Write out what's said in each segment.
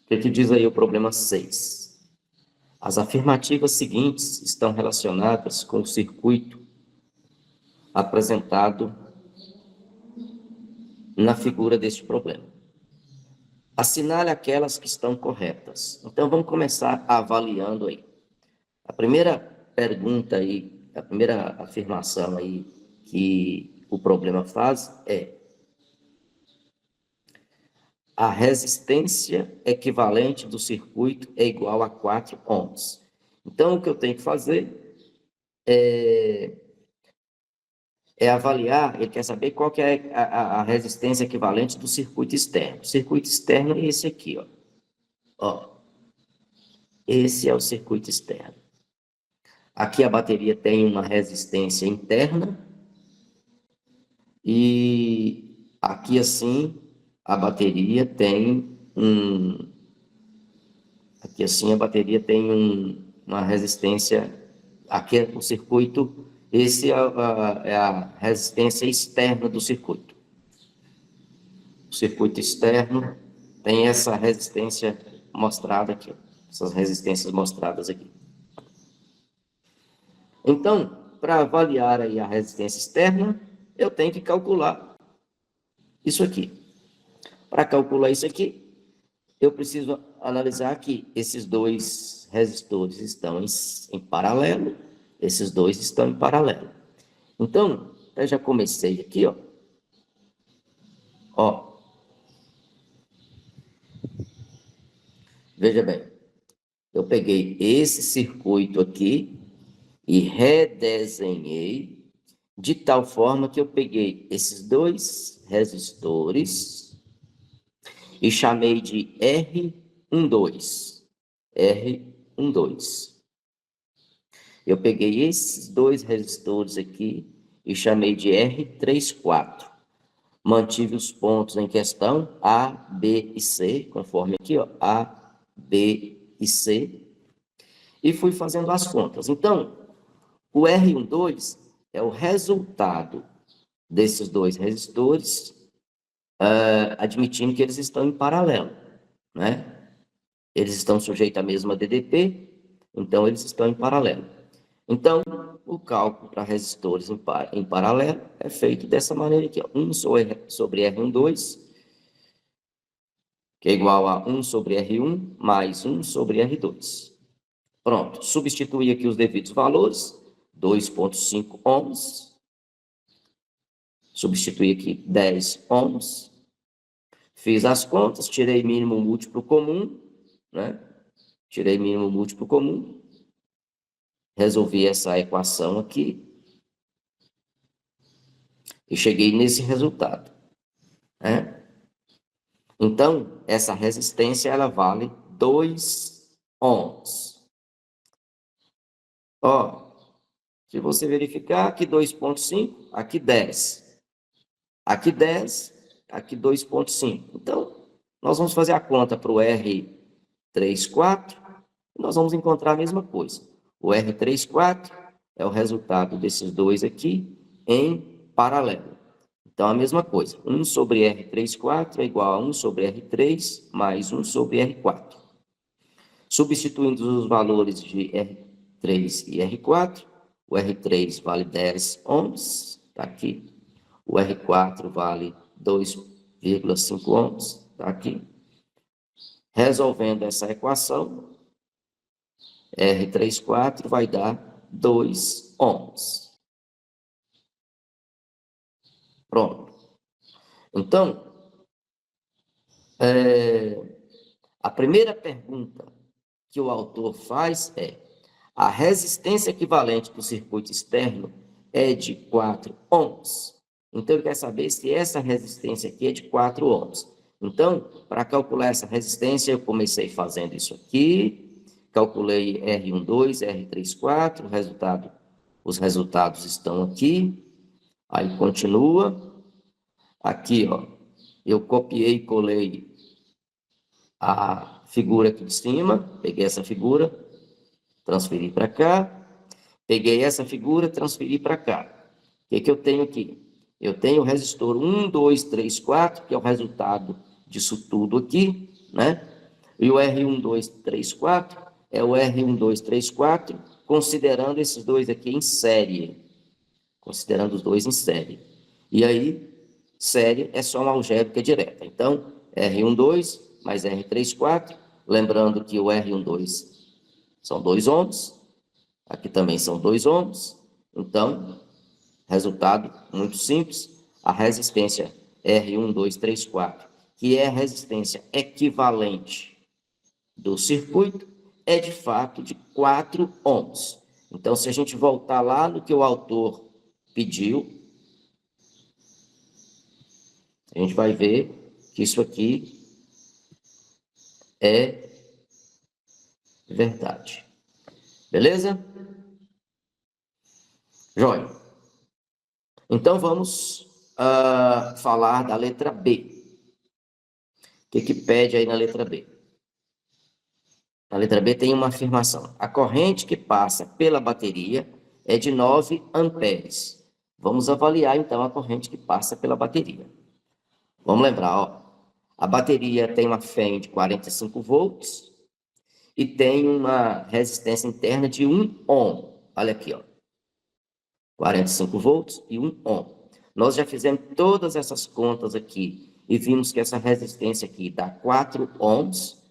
O que diz aí o problema 6? As afirmativas seguintes estão relacionadas com o circuito apresentado na figura deste problema. Assinale aquelas que estão corretas. Então, vamos começar avaliando aí. A primeira pergunta aí, a primeira afirmação aí que o problema faz é: a resistência equivalente do circuito é igual a 4 ohms. Então, o que eu tenho que fazer é avaliar, ele quer saber qual que é a resistência equivalente do circuito externo. O circuito externo é esse aqui, ó. Esse é o circuito externo. Aqui a bateria tem uma resistência interna e aqui assim a bateria tem aqui assim a bateria tem uma resistência, aqui é o circuito, esse é a resistência externa do circuito. O circuito externo tem essa resistência mostrada aqui, essas resistências mostradas aqui. Então, para avaliar aí a resistência externa, eu tenho que calcular isso aqui. Para calcular isso aqui, eu preciso analisar que esses dois resistores estão em paralelo, esses dois estão em paralelo. Então, eu já comecei aqui, ó. Veja bem, eu peguei esse circuito aqui e redesenhei de tal forma que eu peguei esses dois resistores e chamei de R12. R12. Eu peguei esses dois resistores aqui e chamei de R34. Mantive os pontos em questão, A, B e C, conforme aqui, ó, A, B e C, e fui fazendo as contas. Então, o R12 é o resultado desses dois resistores, admitindo que eles estão em paralelo, né? Eles estão sujeitos à mesma DDP, então eles estão em paralelo. Então, o cálculo para resistores em paralelo é feito dessa maneira aqui, ó. 1 sobre R12, que é igual a 1 sobre R1 mais 1 sobre R2. Pronto, substituí aqui os devidos valores, 2,5 ohms, substituí aqui 10 ohms, fiz as contas, tirei mínimo múltiplo comum, né? Tirei mínimo múltiplo comum, resolvi essa equação aqui e cheguei nesse resultado, né? Então, essa resistência, ela vale 2 ohms. Se você verificar, aqui 2,5, aqui 10. Aqui 10, aqui 2,5. Então, nós vamos fazer a conta para o R34 e nós vamos encontrar a mesma coisa. O R34 é o resultado desses dois aqui em paralelo. Então, a mesma coisa. 1 sobre R34 é igual a 1 sobre R3 mais 1 sobre R4. Substituindo os valores de R3 e R4, o R3 vale 10 ohms, está aqui. O R4 vale 2,5 ohms, está aqui. Resolvendo essa equação, R34 vai dar 2 ohms. Pronto. Então, a primeira pergunta que o autor faz é: a resistência equivalente do circuito externo é de 4 ohms. Então, ele quer saber se essa resistência aqui é de 4 ohms. Então, para calcular essa resistência, eu comecei fazendo isso aqui, calculei R12, R34, os resultados estão aqui, aí continua, aqui, ó, eu copiei e colei a figura aqui de cima, peguei essa figura, transferi para cá, peguei essa figura, transferi para cá. O que eu tenho aqui? Eu tenho o resistor 1, 2, 3, 4, que é o resultado disso tudo aqui, né? E o R1, 2, 3, 4 é o R1, 2, 3, 4, considerando esses dois aqui em série. Considerando os dois em série. E aí, série é só uma algébrica direta. Então, R1, 2 mais R3, 4. Lembrando que o R1, 2 são 2 ohms. Aqui também são 2 ohms. Então, resultado muito simples. A resistência R1, 2, 3, 4, que é a resistência equivalente do circuito, é de fato de 4 ohms. Então, se a gente voltar lá no que o autor pediu, a gente vai ver que isso aqui é verdade. Beleza? Joia. Então, vamos falar da letra B. O que pede aí na letra B? Na letra B tem uma afirmação. A corrente que passa pela bateria é de 9 amperes. Vamos avaliar, então, a corrente que passa pela bateria. Vamos lembrar, ó. A bateria tem uma FEM de 45 volts e tem uma resistência interna de 1 ohm. Olha aqui, ó. 45 volts e 1 ohm. Nós já fizemos todas essas contas aqui e vimos que essa resistência aqui dá 4 ohms.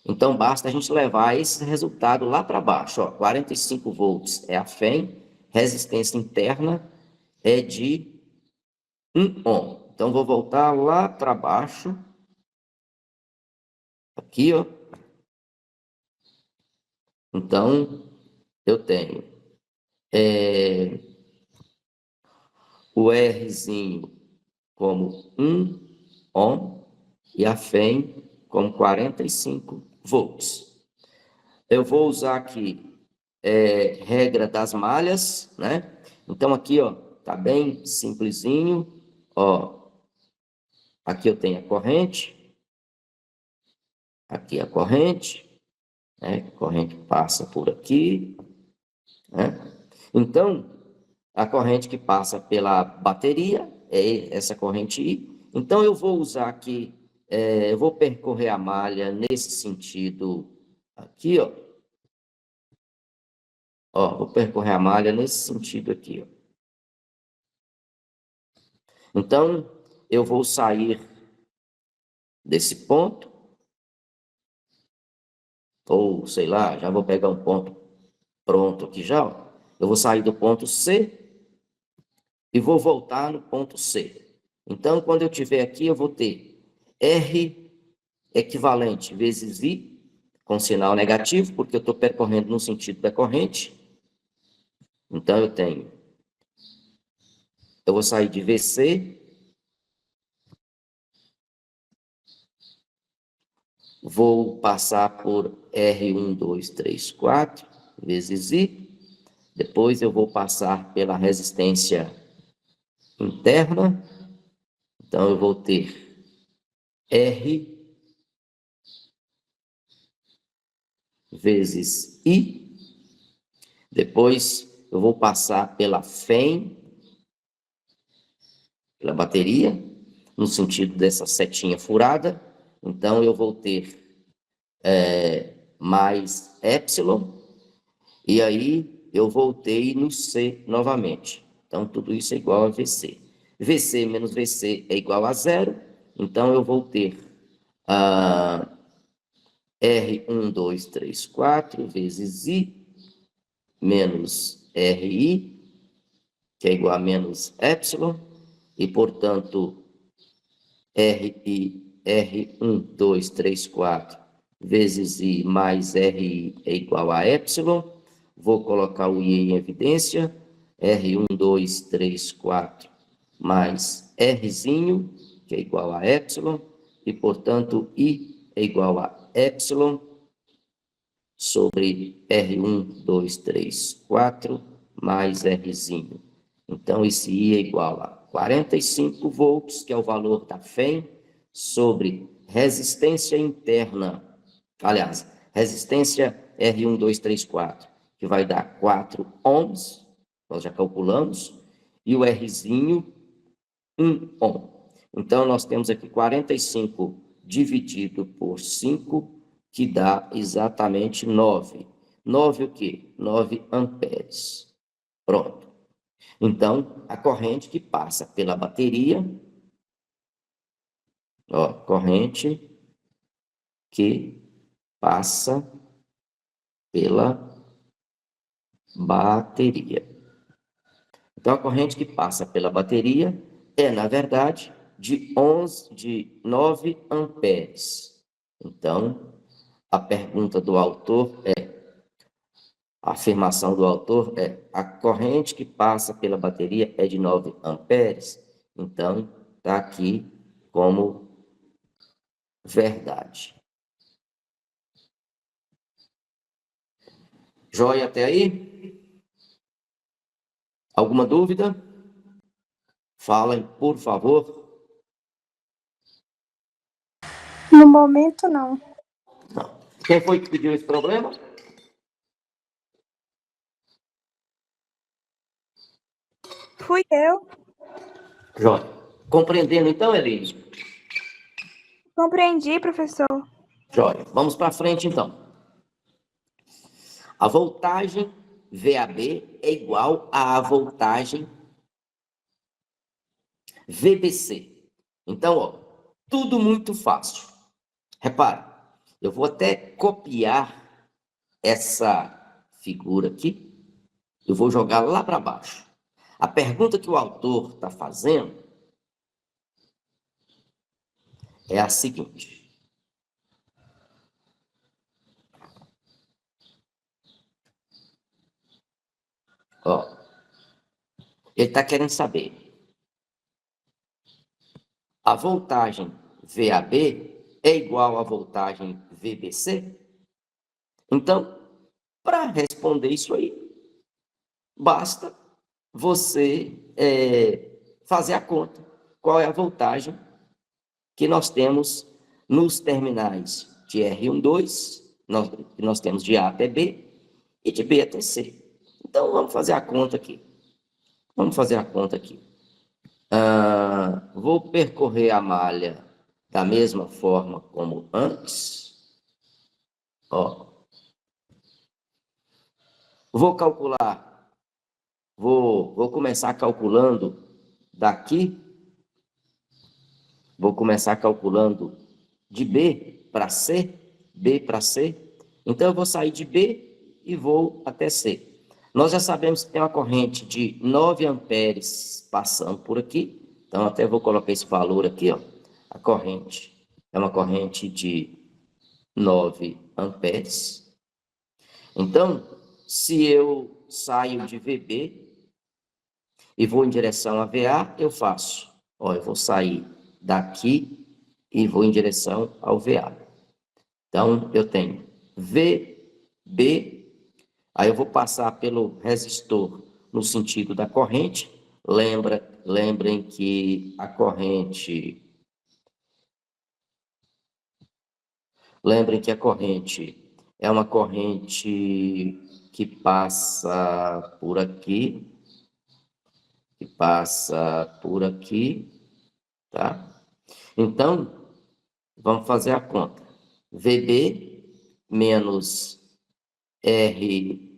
Então, basta a gente levar esse resultado lá para baixo. Ó, 45 volts é a FEM, resistência interna é de 1 ohm. Então, vou voltar lá para baixo. Aqui, ó. Então, eu tenho o Rzinho como 1 ohm e a FEM como 45 volts. Eu vou usar aqui regra das malhas, né? Então, aqui, ó, tá bem simplesinho, ó. Aqui eu tenho a corrente, aqui a corrente, né? A corrente passa por aqui, né? Então, a corrente que passa pela bateria é essa corrente I. Então, eu vou usar aqui, eu vou percorrer a malha nesse sentido aqui, ó. Ó, vou percorrer a malha nesse sentido aqui, ó. Então, eu vou sair desse ponto, ou sei lá, já vou pegar um ponto pronto aqui já, ó. Eu vou sair do ponto C e vou voltar no ponto C. Então, quando eu tiver aqui, eu vou ter R equivalente vezes I, com sinal negativo, porque eu estou percorrendo no sentido da corrente. Então, eu vou sair de VC, vou passar por R1, 2, 3, 4, vezes I. Depois eu vou passar pela resistência interna. Então, eu vou ter R vezes I. Depois, eu vou passar pela FEM, pela bateria, no sentido dessa setinha furada. Então, eu vou ter mais epsilon. E aí, eu voltei no C novamente. Então, tudo isso é igual a VC. VC menos VC é igual a zero. Então, eu vou ter R1, 2, 3, 4 vezes I menos RI, que é igual a menos epsilon, e, portanto, R1, 2, 3, 4 vezes I mais RI é igual a epsilon. Vou colocar o I em evidência. R1, 2, 3, 4 mais Rzinho, que é igual a epsilon, e, portanto, I é igual a epsilon sobre R1, 2, 3, 4 mais Rzinho. Então, esse I é igual a 45 volts, que é o valor da FEM, sobre resistência interna. Aliás, resistência R1, 2, 3, 4, que vai dar 4 ohms, nós já calculamos, e o Rzinho, 1 ohm. Então, nós temos aqui 45 dividido por 5, que dá exatamente 9. 9 o quê? 9 amperes. Pronto. Então, a corrente que passa pela bateria, ó, corrente que passa pela bateria. Então, a corrente que passa pela bateria é, na verdade, de 9 amperes. Então, a pergunta do autor a afirmação do autor é: a corrente que passa pela bateria é de 9 amperes. Então, está aqui como verdade. Joia até aí? Alguma dúvida? Falem, por favor. No momento, não. Não. Quem foi que pediu esse problema? Fui eu. Joia. Compreendendo então, Elis? Compreendi, professor. Joia. Vamos para frente então. A voltagem VAB é igual à voltagem VBC. Então, ó, tudo muito fácil. Repare, eu vou até copiar essa figura aqui, eu vou jogar lá para baixo. A pergunta que o autor está fazendo é a seguinte. Ó, ele está querendo saber a voltagem VAB é igual à voltagem VBC? Então, para responder isso aí, basta você fazer a conta. Qual é a voltagem que nós temos nos terminais de R12, nós temos de A até B e de B até C. Então, vamos fazer a conta aqui. Vamos fazer a conta aqui. Vou percorrer a malha da mesma forma como antes. Ó, vou calcular, vou começar calculando daqui, vou começar calculando de B para C, B para C. Então, eu vou sair de B e vou até C. Nós já sabemos que tem uma corrente de 9 amperes passando por aqui. Então, até vou colocar esse valor aqui, ó. A corrente é uma corrente de 9 amperes. Então, se eu saio de VB e vou em direção a VA, eu faço. Ó, eu vou sair daqui e vou em direção ao VA. Então, eu tenho VB, aí eu vou passar pelo resistor no sentido da corrente. Lembrem que a corrente é uma corrente que passa por aqui, tá? Então, vamos fazer a conta. VB menos R1,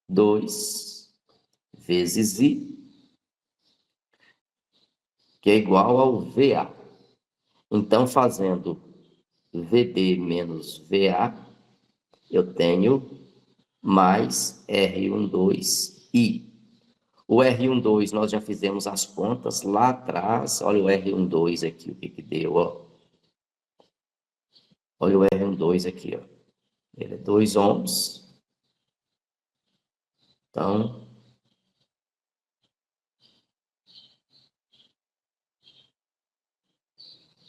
2, vezes I, que é igual ao VA. Então, fazendo VB menos VA, eu tenho mais R12I. O R12 nós já fizemos as contas lá atrás. Olha o R12 aqui, o que deu, ó. Olha o R12 aqui, ó. Ele é 2 ohms. Então,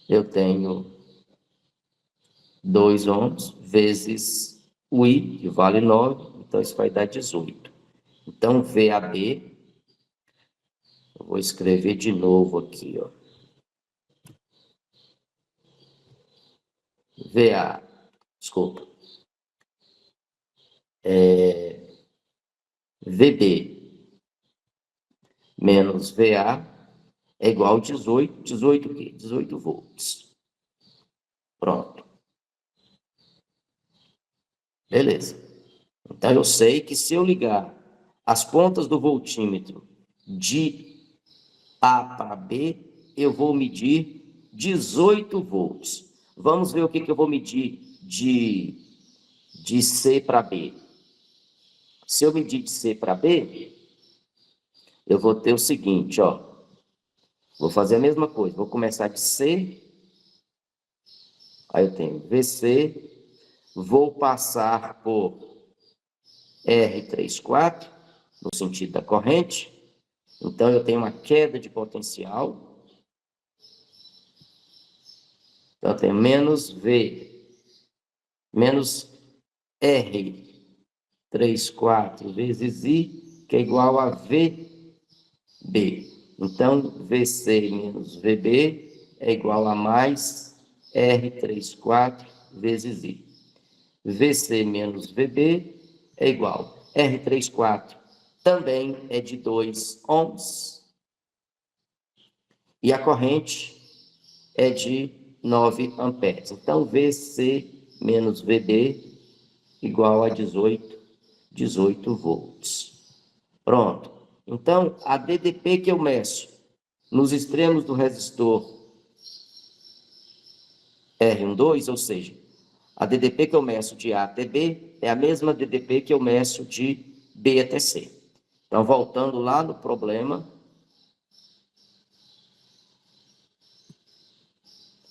eu tenho 2 ohms vezes o I, que vale 9, então isso vai dar 18. Então, VAB, eu vou escrever de novo aqui, ó. VA, desculpa, VB menos VA é igual a 18, 18 o quê? 18 volts. Pronto. Beleza. Então, eu sei que se eu ligar as pontas do voltímetro de A para B, eu vou medir 18 volts. Vamos ver o que eu vou medir de C para B. Se eu medir de C para B, eu vou ter o seguinte, ó. Vou fazer a mesma coisa. Vou começar de C. Aí eu tenho VC. Vou passar por R34, no sentido da corrente. Então, eu tenho uma queda de potencial. Então, eu tenho menos V, menos R34 vezes I, que é igual a VB. Então, VC menos VB é igual a mais R34 vezes I. VC menos VB é igual a R34, também é de 2 ohms, e a corrente é de 9 amperes. Então, VC menos VB igual a 18 volts. Pronto. Então, a DDP que eu meço nos extremos do resistor R12, ou seja, a DDP que eu meço de A até B é a mesma DDP que eu meço de B até C. Então, voltando lá no problema,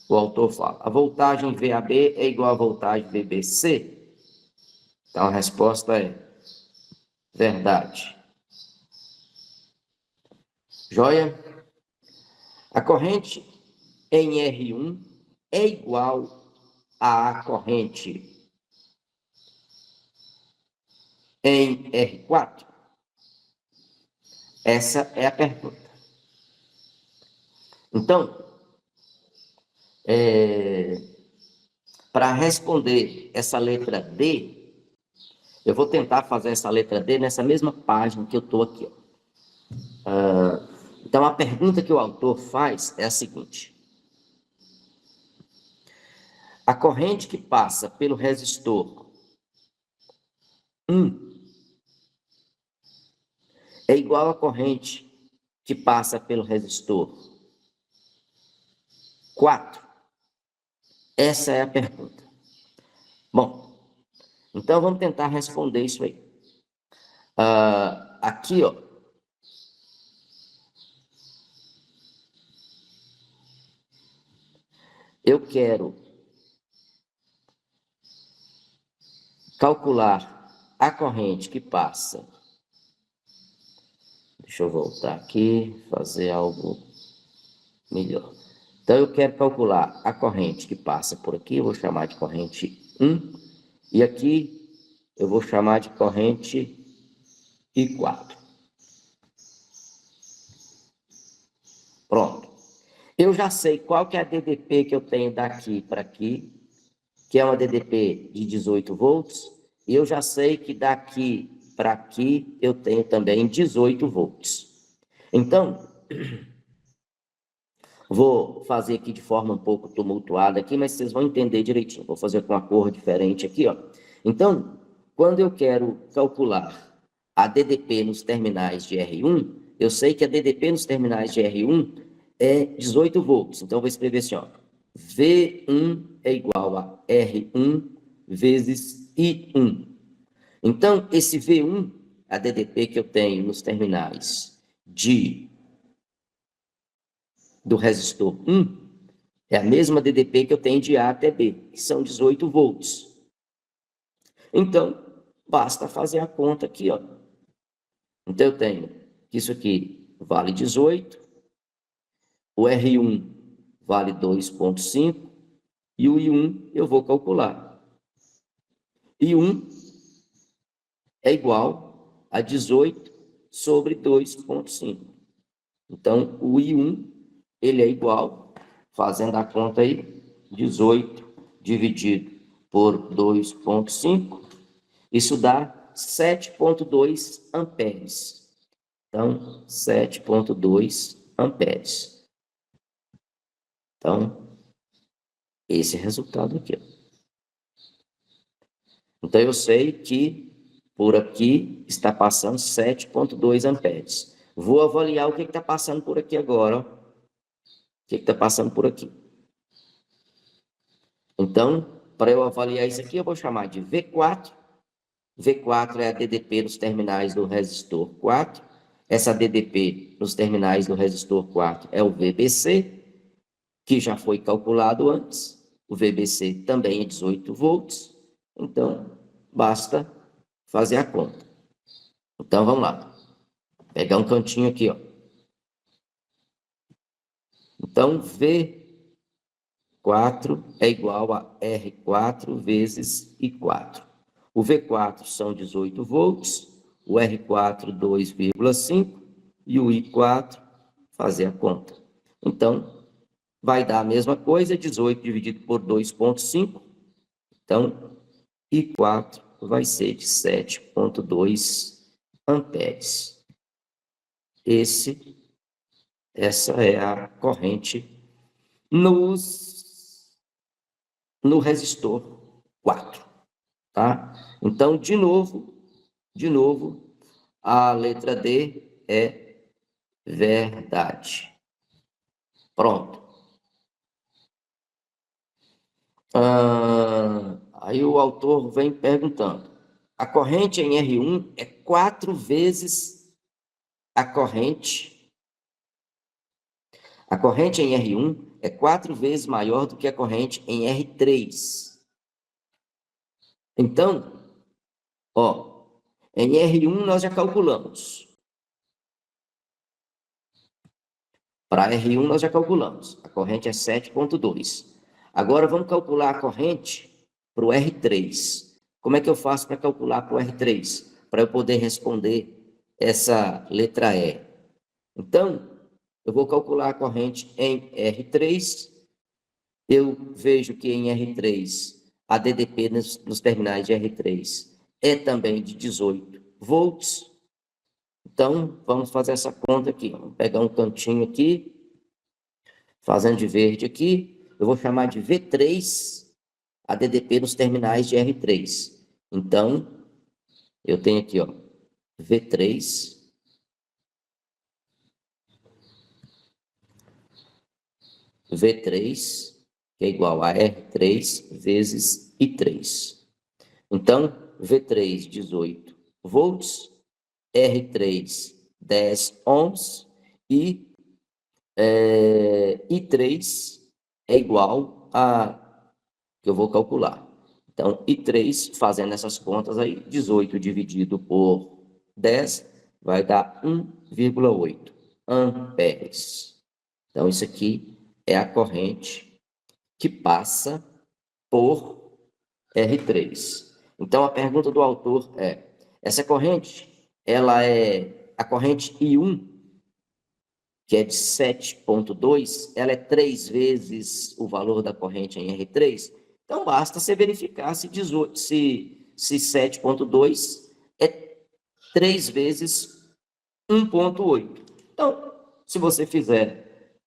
o autor fala, a voltagem VAB é igual à voltagem VBC? Então, a resposta é verdade. Joia? A corrente em R1 é igual à corrente em R4? Essa é a pergunta. Então, para responder essa letra D, eu vou tentar fazer essa letra D nessa mesma página que eu estou aqui. Então, a pergunta que o autor faz é a seguinte. A corrente que passa pelo resistor 1 é igual à corrente que passa pelo resistor 4? Essa é a pergunta. Bom, então vamos tentar responder isso aí. Aqui, ó. Eu quero calcular a corrente que passa. Deixa eu voltar aqui, fazer algo melhor. Então, eu quero calcular a corrente que passa por aqui, eu vou chamar de corrente 1, e aqui eu vou chamar de corrente I4. Pronto. Eu já sei qual que é a DDP que eu tenho daqui para aqui, que é uma DDP de 18 volts, e eu já sei que daqui para aqui eu tenho também 18 volts. Então, vou fazer aqui de forma um pouco tumultuada aqui, mas vocês vão entender direitinho. Vou fazer com uma cor diferente aqui, ó. Então, quando eu quero calcular a DDP nos terminais de R1, eu sei que a DDP nos terminais de R1 é 18 volts. Então, eu vou escrever assim, ó. V1 é igual a R1 vezes I1. Então, esse V1, a DDP que eu tenho nos terminais do resistor 1, é a mesma DDP que eu tenho de A até B, que são 18 volts. Então, basta fazer a conta aqui, ó. Então, eu tenho que isso aqui vale 18, o R1 vale 2,5, e o I1 eu vou calcular. I1 é igual a 18 sobre 2,5. Então, o I1, ele é igual, fazendo a conta aí, 18 dividido por 2,5, isso dá 7,2 amperes. Então, 7,2 amperes. Então, esse resultado aqui. Então, eu sei que por aqui está passando 7,2 amperes. Vou avaliar o que está passando por aqui agora. O que está passando por aqui. Então, para eu avaliar isso aqui, eu vou chamar de V4. V4 é a DDP nos terminais do resistor 4. Essa DDP nos terminais do resistor 4 é o VBC, que já foi calculado antes. O VBC também é 18 volts. Então, basta fazer a conta. Então, vamos lá. Pegar um cantinho aqui, ó. Então, V4 é igual a R4 vezes I4. O V4 são 18 volts, o R4 2,5 e o I4 fazer a conta. Então, vai dar a mesma coisa, 18 dividido por 2,5. Então, I4 vai ser de 7,2 amperes. Essa é a corrente no resistor 4, tá? Então, de novo, a letra D é verdade. Pronto. Aí o autor vem perguntando. A corrente em R1 é 4 vezes a corrente em R1 é 4 vezes maior do que a corrente em R3. Então, ó, em R1 nós já calculamos. Para R1 nós já calculamos. A corrente é 7,2. Agora vamos calcular a corrente para o R3. Como é que eu faço para calcular para o R3? Para eu poder responder essa letra E. Então, eu vou calcular a corrente em R3. Eu vejo que em R3, a DDP nos terminais de R3 é também de 18 volts. Então, vamos fazer essa conta aqui. Vamos pegar um cantinho aqui, fazendo de verde aqui. Eu vou chamar de V3, a DDP nos terminais de R3. Então, eu tenho aqui, ó, V3. V3, que é igual a R3 vezes I3. Então, V3, 18 volts, R3, 10 ohms, e I3 é igual a, que eu vou calcular. Então, I3, fazendo essas contas aí, 18 dividido por 10, vai dar 1,8 amperes. Então, isso aqui é a corrente que passa por R3. Então, a pergunta do autor é, essa corrente, ela é a corrente I1, que é de 7,2, ela é 3 vezes o valor da corrente em R3. Então, basta você verificar se 7,2 é 3 vezes 1,8. Então, se você fizer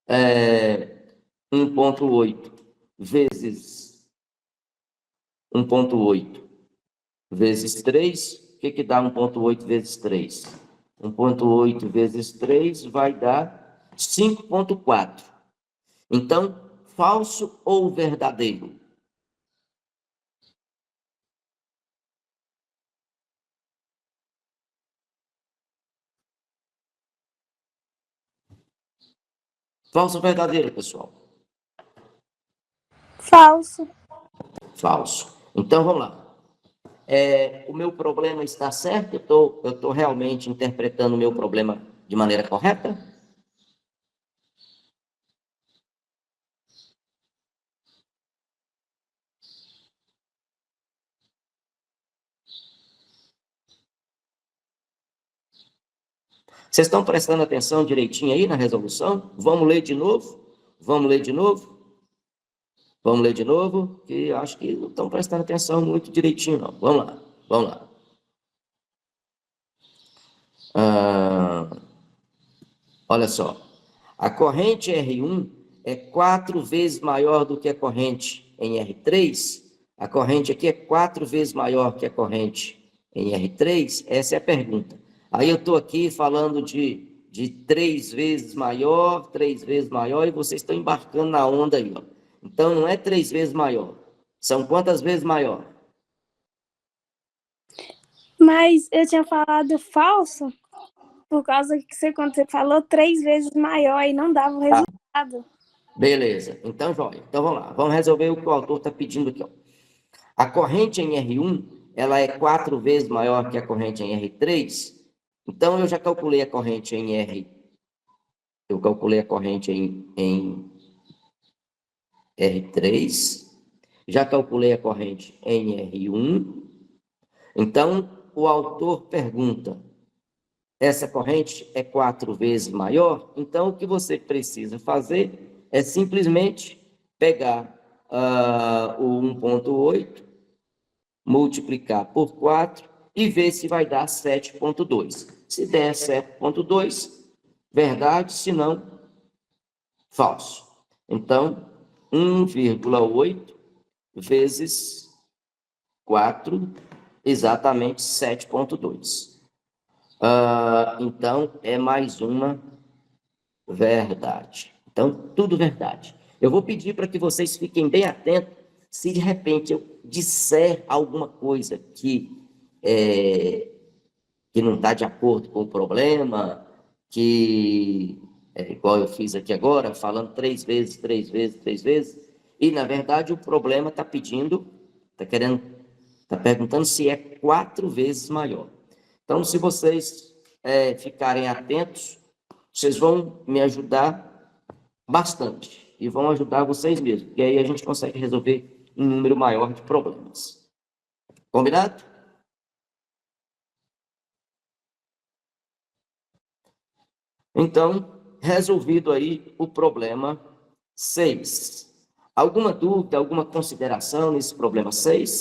1,8 vezes 1,8 vezes 3, o que dá 1,8 vezes 3? 1,8 vezes 3 vai dar 5,4. Então, falso ou verdadeiro? Falso ou verdadeiro, pessoal? Falso. Falso. Então, vamos lá. O meu problema está certo? Eu estou realmente interpretando o meu problema de maneira correta? Vocês estão prestando atenção direitinho aí na resolução? Vamos ler de novo? Vamos ler de novo? Vamos ler de novo? Que acho que não estão prestando atenção muito direitinho, não. Vamos lá, vamos lá. Olha só. A corrente R1 é 4 vezes maior do que a corrente em R3, a corrente aqui é 4 vezes maior que a corrente em R3? Essa é a pergunta. Aí eu estou aqui falando de 3 vezes maior, e vocês estão embarcando na onda aí, ó. Então, não é 3 vezes maior. São quantas vezes maior? Mas eu tinha falado falso, por causa que quando você falou 3 vezes maior e não dava o resultado. Beleza. Então, joia. Então, vamos lá. Vamos resolver o que o autor está pedindo aqui, ó. A corrente em R1, ela é 4 vezes maior que a corrente em R3. Então, eu já calculei a corrente em R. Eu calculei a corrente em R3. Já calculei a corrente em R1. Então, o autor pergunta, essa corrente é 4 vezes maior? Então, o que você precisa fazer é simplesmente pegar o 1,8, multiplicar por 4 e ver se vai dar 7,2. Se der 7,2, verdade, se não, falso. Então, 1,8 vezes 4, exatamente 7,2. Então, é mais uma verdade. Então, tudo verdade. Eu vou pedir para que vocês fiquem bem atentos se de repente eu disser alguma coisa que não está de acordo com o problema, que é igual eu fiz aqui agora, falando 3 vezes, 3 vezes, 3 vezes, e na verdade o problema está pedindo, está perguntando se é 4 vezes maior. Então, se vocês ficarem atentos, vocês vão me ajudar bastante e vão ajudar vocês mesmos, porque aí a gente consegue resolver um número maior de problemas. Combinado? Então, resolvido aí o problema 6. Alguma dúvida, alguma consideração nesse problema 6?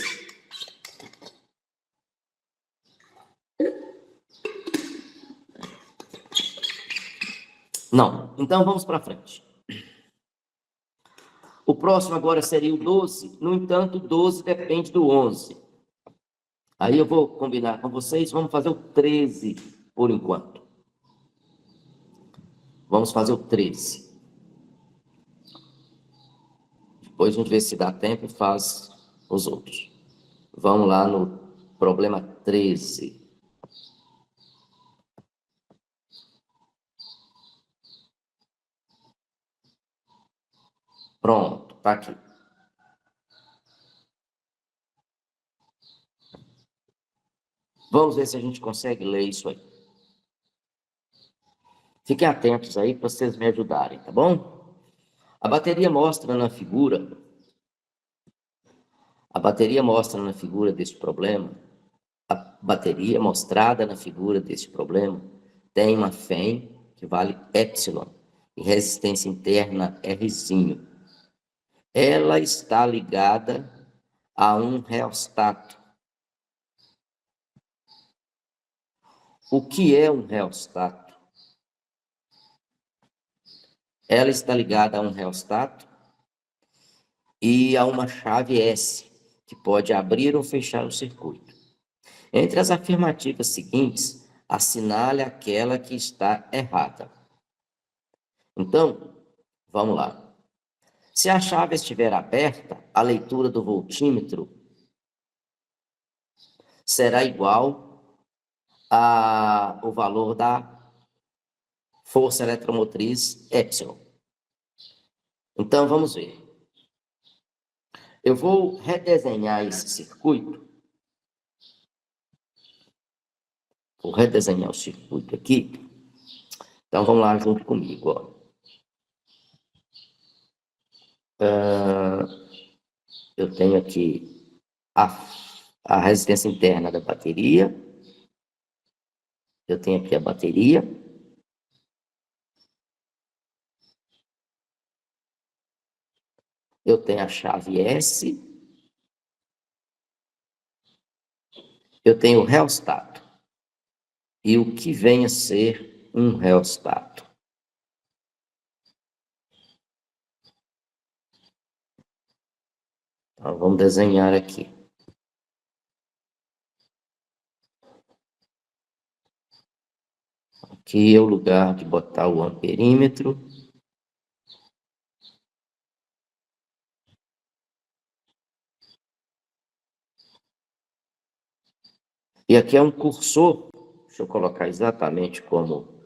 Não. Então, vamos para frente. O próximo agora seria o 12. No entanto, o 12 depende do 11. Aí eu vou combinar com vocês, vamos fazer o 13 por enquanto. Vamos fazer o 13. Depois a gente vê se dá tempo e faz os outros. Vamos lá no problema 13. Pronto, tá aqui. Vamos ver se a gente consegue ler isso aí. Fiquem atentos aí para vocês me ajudarem, tá bom? A bateria mostra na figura desse problema, a bateria mostrada na figura desse problema tem uma FEM que vale epsilon e resistência interna Rzinho. Ela está ligada a um reostato. O que é um reostato? Ela está ligada a um reostato e a uma chave S, que pode abrir ou fechar o circuito. Entre as afirmativas seguintes, assinale aquela que está errada. Então, vamos lá. Se a chave estiver aberta, a leitura do voltímetro será igual ao valor da força eletromotriz epsilon. Então, vamos ver. Eu vou redesenhar esse circuito. Vou redesenhar o circuito aqui. Então, vamos lá junto comigo, ó. Eu tenho aqui a resistência interna da bateria. Eu tenho aqui a bateria. Eu tenho a chave S. Eu tenho o reostato. E o que vem a ser um reostato? Então, vamos desenhar aqui. Aqui é o lugar de botar o amperímetro. E aqui é um cursor. Deixa eu colocar exatamente como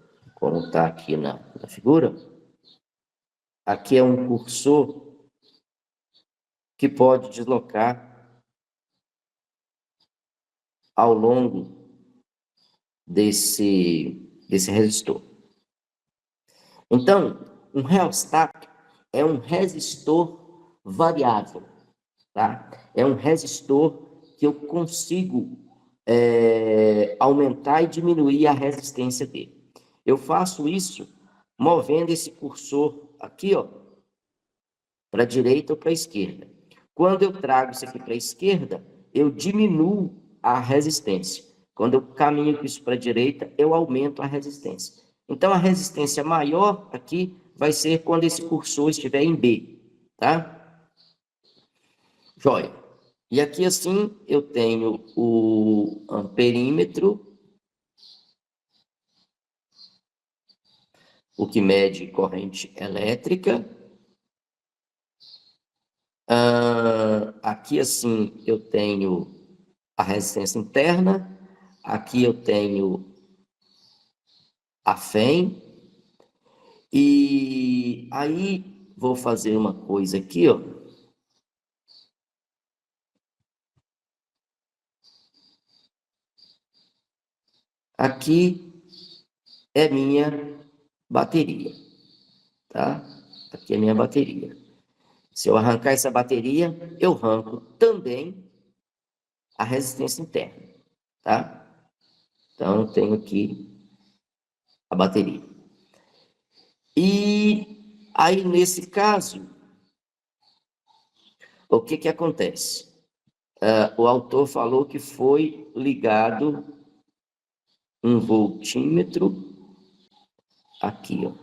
está aqui na figura. Aqui é um cursor que pode deslocar ao longo desse resistor. Então, um reostático é um resistor variável, tá? É um resistor que eu consigo aumentar e diminuir a resistência dele. Eu faço isso movendo esse cursor aqui, ó, para a direita ou para a esquerda. Quando eu trago isso aqui para a esquerda, eu diminuo a resistência. Quando eu caminho isso para a direita, eu aumento a resistência. Então, a resistência maior aqui vai ser quando esse cursor estiver em B, tá? Joia. E aqui, assim, eu tenho o amperímetro, o que mede corrente elétrica. Aqui, assim, eu tenho a resistência interna. Aqui eu tenho a FEM. E aí, vou fazer uma coisa aqui, ó. Aqui é minha bateria, tá? Aqui é minha bateria. Se eu arrancar essa bateria, eu arranco também a resistência interna, tá? Então, eu tenho aqui a bateria. E aí, nesse caso, o que acontece? O autor falou que foi ligado um voltímetro aqui, ó.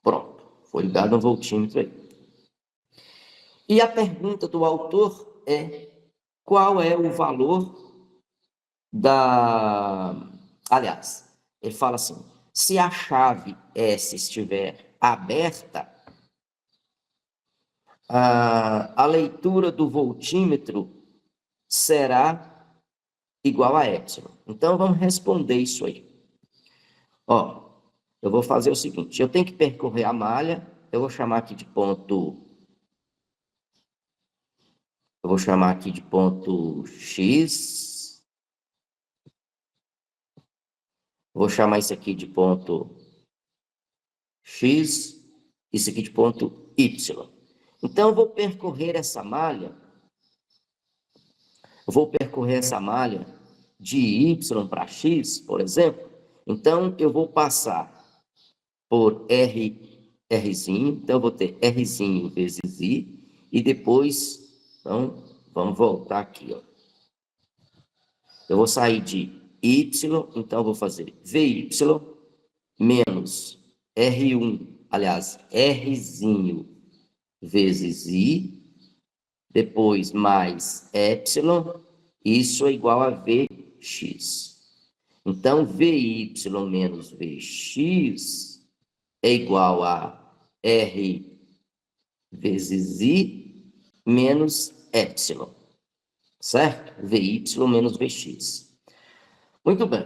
Pronto, foi ligado um voltímetro aí. E a pergunta do autor é: qual é o valor da... Aliás, ele fala assim: se a chave S estiver aberta, a leitura do voltímetro será igual a epsilon. Então, vamos responder isso aí. Ó, eu vou fazer o seguinte: eu tenho que percorrer a malha, eu vou chamar aqui de ponto... Eu vou chamar aqui de ponto X. Vou chamar isso aqui de ponto X, isso aqui de ponto Y. Então, eu vou percorrer essa malha, de Y para X, por exemplo. Então, eu vou passar por Rzinho, então eu vou ter Rzinho vezes I, e depois, então, vamos voltar aqui, ó. Eu vou sair de Y, então eu vou fazer VY menos R1, aliás, Rzinho vezes I, depois mais epsilon, isso é igual a Vx. Então, Vy menos Vx é igual a R vezes I menos epsilon, certo? Vy menos Vx. Muito bem.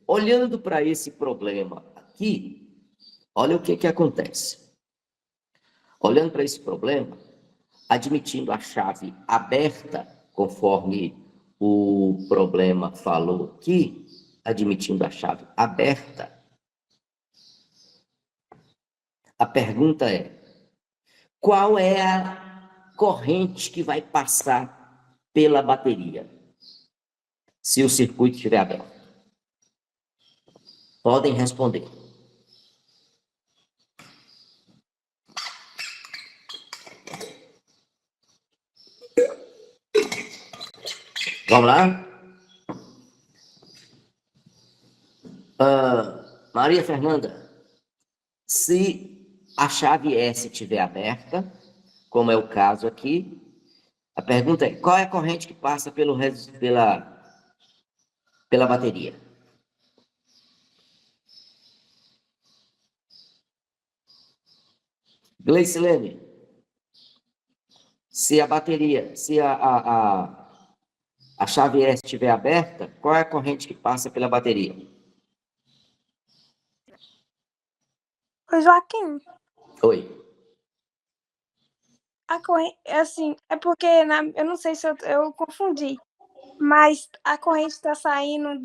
Olhando para esse problema aqui, olha o que acontece. Olhando para esse problema, admitindo a chave aberta, conforme o problema falou aqui, admitindo a chave aberta, a pergunta é: qual é a corrente que vai passar pela bateria, se o circuito estiver aberto? Podem responder. Vamos lá? Maria Fernanda, se a chave S estiver aberta, como é o caso aqui, a pergunta é, qual é a corrente que passa pela bateria? Gleicilene, se a bateria, se a chave S estiver aberta, qual é a corrente que passa pela bateria? Oi, Joaquim, Oi. a corrente, assim, é porque eu não sei se eu confundi, mas a corrente está saindo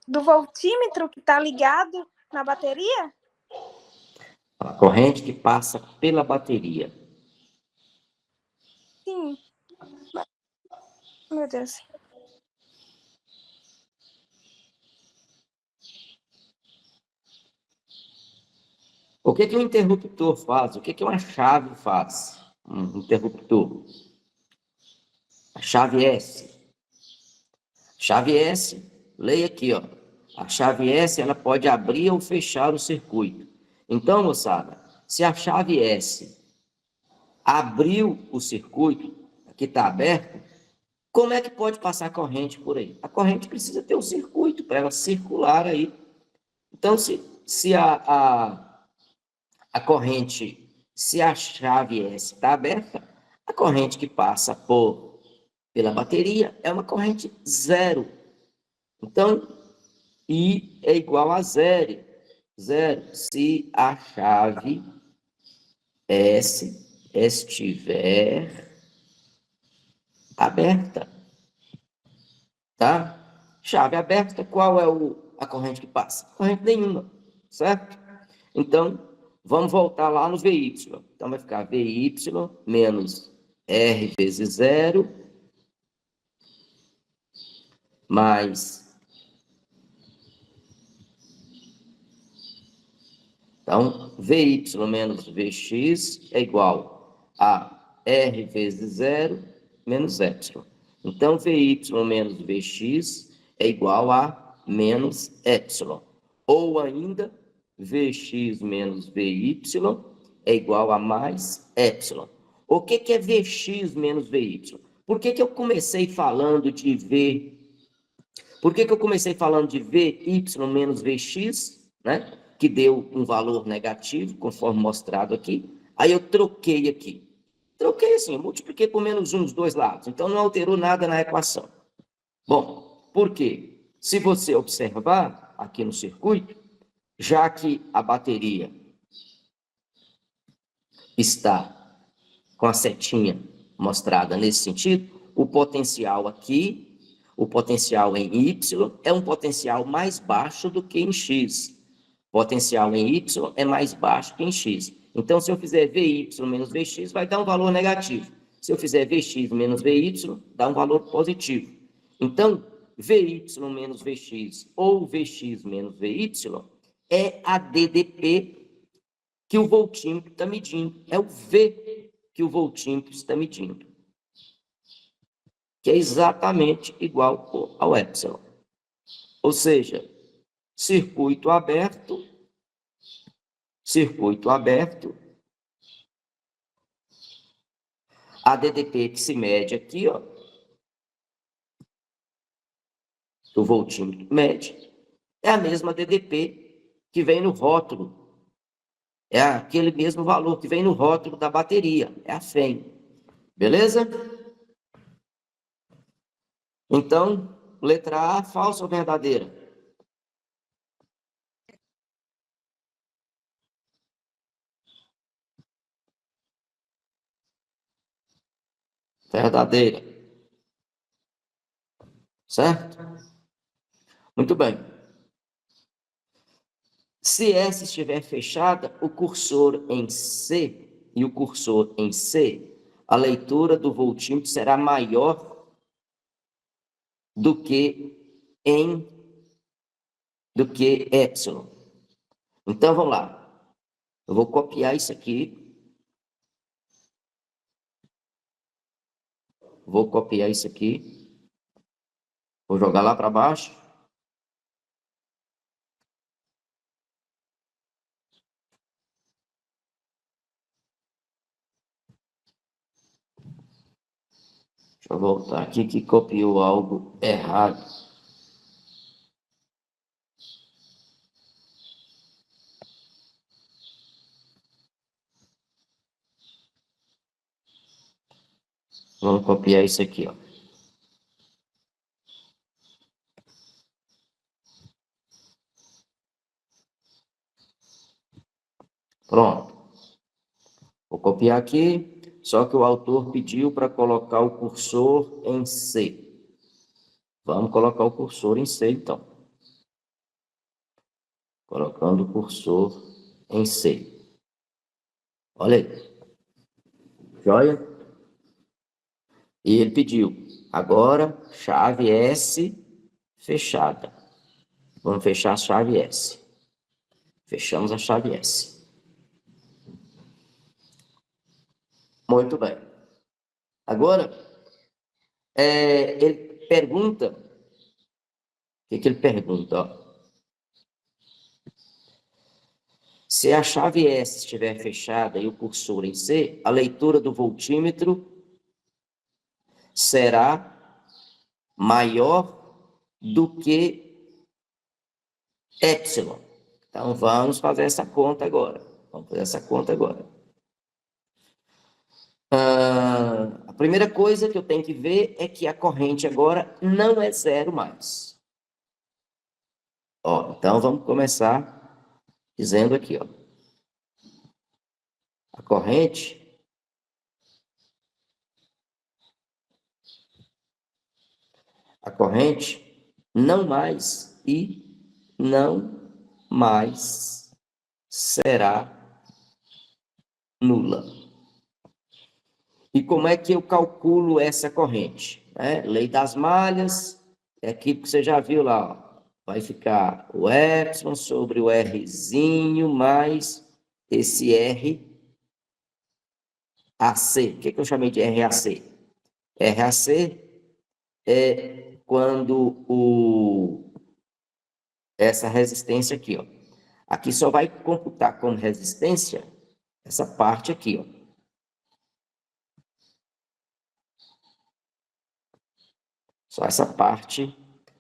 do voltímetro que está ligado na bateria? A corrente que passa pela bateria. Sim. Meu Deus. O que um interruptor faz? O que uma chave faz? Um interruptor. A chave S. Chave S, leia aqui, ó. A chave S, ela pode abrir ou fechar o circuito. Então, moçada, se a chave S abriu o circuito, aqui está aberto, como é que pode passar corrente por aí? A corrente precisa ter um circuito para ela circular aí. Então, se a corrente, se a chave S está aberta, a corrente que passa pela bateria é uma corrente zero. Então, I é igual a zero. Zero. Se a chave S estiver aberta, tá? Chave aberta, qual é a corrente que passa? Corrente nenhuma, certo? Então, vamos voltar lá no VY. Então, vai ficar VY menos R vezes zero, mais... Então, VY menos VX é igual a R vezes zero menos Y. Então, VY menos VX é igual a menos Y. Ou ainda, Vx menos Vy é igual a mais Y. O que é Vx menos Vy? Por que eu comecei falando de V? Por que eu comecei falando de Vy menos Vx, né? Que deu um valor negativo, conforme mostrado aqui. Aí eu troquei aqui. Troquei assim, eu multipliquei por menos 1 dos dois lados. Então não alterou nada na equação. Bom, por quê? Se você observar aqui no circuito, já que a bateria está com a setinha mostrada nesse sentido, o potencial aqui, o potencial em Y, é um potencial mais baixo do que em X. Potencial em Y é mais baixo que em X. Então, se eu fizer Vy menos Vx, vai dar um valor negativo. Se eu fizer Vx menos Vy, dá um valor positivo. Então, Vy menos Vx ou Vx menos Vy é a DDP que o voltímetro está medindo. É o V que o voltímetro está medindo. Que é exatamente igual ao epsilon. Ou seja, circuito aberto, a DDP que se mede aqui, ó, o voltímetro mede, é a mesma DDP que vem no rótulo. É aquele mesmo valor que vem no rótulo da bateria, é a FEM. Beleza? Então, letra A, falsa ou verdadeira? Verdadeira. Certo? Muito bem. Se S estiver fechada, o cursor em C e o cursor em C, a leitura do voltímetro será maior do que epsilon. Então, vamos lá. Eu vou copiar isso aqui. Vou copiar isso aqui. Vou jogar lá para baixo. Deixa eu voltar aqui que copiou algo errado. Vamos copiar isso aqui, ó. Pronto. Vou copiar aqui, só que o autor pediu para colocar o cursor em C. Vamos colocar o cursor em C, então. Colocando o cursor em C. Olha aí. Joia? E ele pediu, agora, chave S fechada. Vamos fechar a chave S. Fechamos a chave S. Muito bem. Agora, ele pergunta, o que ele pergunta? Ó? Se a chave S estiver fechada e o cursor em C, a leitura do voltímetro será maior do que epsilon. Então, vamos fazer essa conta agora. A primeira coisa que eu tenho que ver é que a corrente agora não é zero mais. Ó, então, vamos começar dizendo aqui, ó. A corrente não mais e não mais será nula. E como é que eu calculo essa corrente? Lei das malhas, é aquilo que você já viu lá, ó. Vai ficar o epsilon sobre o Rzinho mais esse RAC. O que eu chamei de RAC? RAC é quando essa resistência aqui, ó. Aqui só vai computar como resistência essa parte aqui, ó. Só essa parte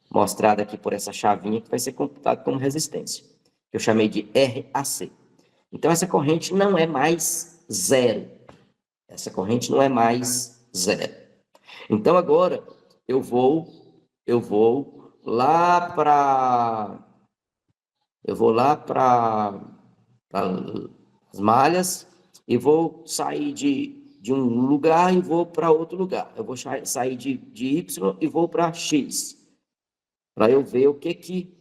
mostrada aqui por essa chavinha que vai ser computada como resistência. Eu chamei de RAC. Então, essa corrente não é mais zero. Essa corrente não é mais zero. Então, agora, eu vou lá para as malhas e vou sair de um lugar e vou para outro lugar. Eu vou sair de Y e vou para X, para eu ver o que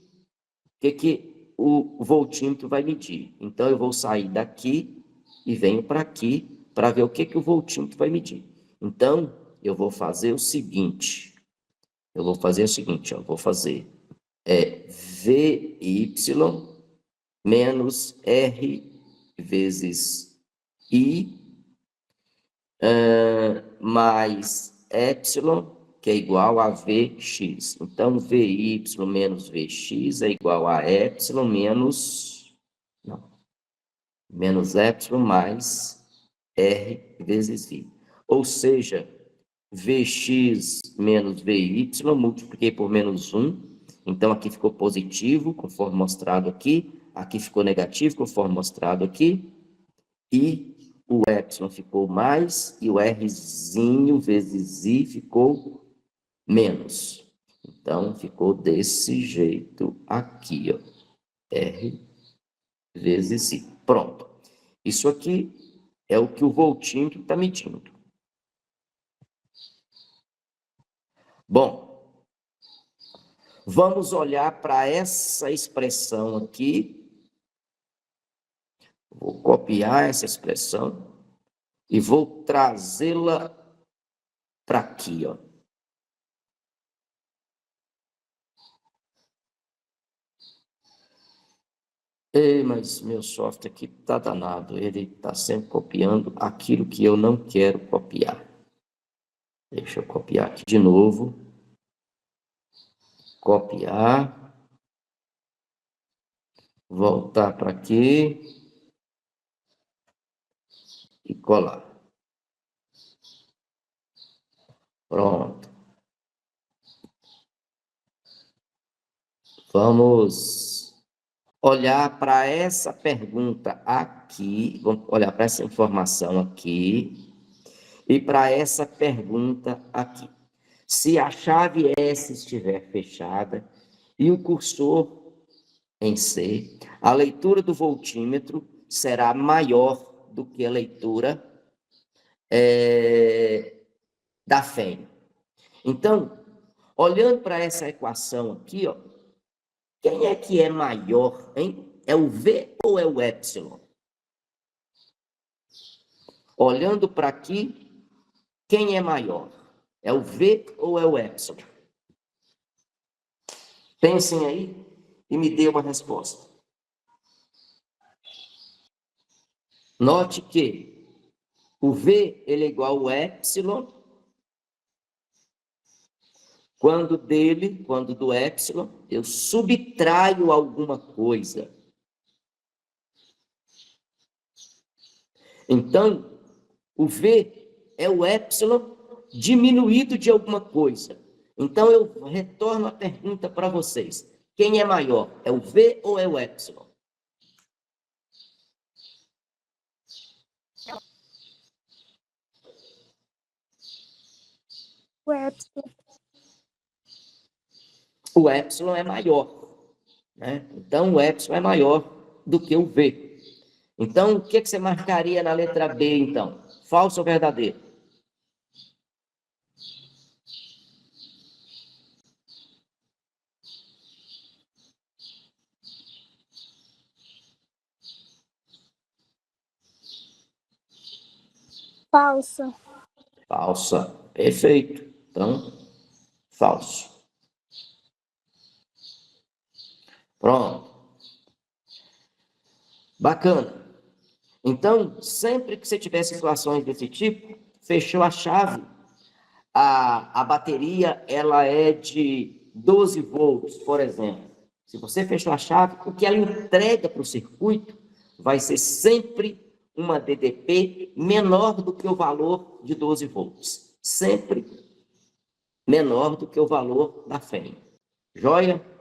o voltímetro vai medir. Então, eu vou sair daqui e venho para aqui para ver o que o voltímetro vai medir. Então, eu vou fazer o seguinte. Ó, vou fazer VY menos R vezes I mais epsilon, que é igual a Vx. Então, Vy menos Vx é igual a epsilon menos epsilon mais R vezes I. Ou seja, Vx menos Vy, multipliquei por menos 1. Então, aqui ficou positivo, conforme mostrado aqui. Aqui ficou negativo, conforme mostrado aqui. E o epsilon ficou mais e o Rzinho vezes I ficou menos. Então, ficou desse jeito aqui, ó. R vezes I. Pronto. Isso aqui é o que o voltímetro está medindo. Bom, vamos olhar para essa expressão aqui. Vou copiar essa expressão e vou trazê-la para aqui, ó. Mas meu software aqui está danado, ele está sempre copiando aquilo que eu não quero copiar. Deixa eu copiar aqui de novo. Copiar. Voltar para aqui. E colar. Pronto. Vamos olhar para essa pergunta aqui, vamos olhar para essa informação aqui e para essa pergunta aqui. Se a chave S estiver fechada e o cursor em C, a leitura do voltímetro será maior do que a leitura da FEM. Então, olhando para essa equação aqui, ó, quem é que é maior, hein? É o V ou é o epsilon? Olhando para aqui, quem é maior? É o V ou é o epsilon? Pensem aí e me dê uma resposta. Note que o V ele é igual ao epsilon quando do epsilon, eu subtraio alguma coisa. Então, o V é o epsilon diminuído de alguma coisa. Então, eu retorno a pergunta para vocês. Quem é maior? É o V ou é o epsilon? O epsilon. O epsilon é maior, né? Então, o epsilon é maior do que o V. Então, o que você marcaria na letra B, então? Falso ou verdadeiro? Falsa. Falsa. Perfeito. Então, falso. Pronto. Bacana. Então, sempre que você tiver situações desse tipo, fechou a chave, a bateria ela é de 12 volts, por exemplo. Se você fechou a chave, o que ela entrega para o circuito vai ser sempre uma DDP menor do que o valor de 12 volts. Sempre menor do que o valor da FEM. Joia?